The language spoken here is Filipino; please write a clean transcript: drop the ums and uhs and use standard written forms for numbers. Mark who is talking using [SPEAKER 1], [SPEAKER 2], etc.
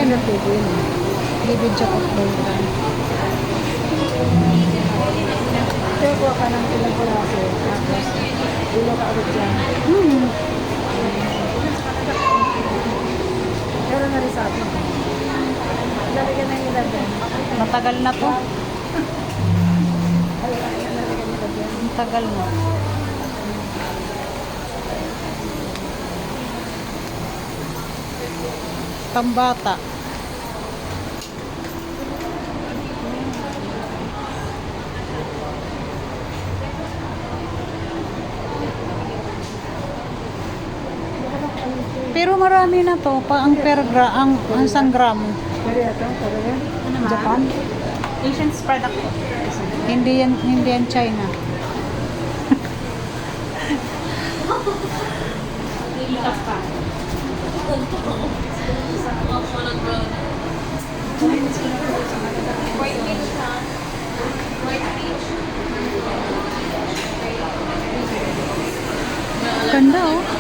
[SPEAKER 1] Ayan na pwede yun. Bibidyo ko po yun.
[SPEAKER 2] Kaya kuha ka ng ilang pulaso. Tapos, ulo ka agad dyan. Pero na rin sa atin. Lalagyan na yung ilagyan.
[SPEAKER 1] Matagal na to.
[SPEAKER 2] Lalagyan yung ilagyan.
[SPEAKER 1] Matagal na. Pambata. Pero marami na to, pa ang ang isang gramo.
[SPEAKER 2] Pero ito, pero yan.
[SPEAKER 3] Ano ba?
[SPEAKER 2] Japan.
[SPEAKER 3] Asian's product po.
[SPEAKER 1] Hindi yan China.
[SPEAKER 3] Ikas pa.
[SPEAKER 1] Ganda oh.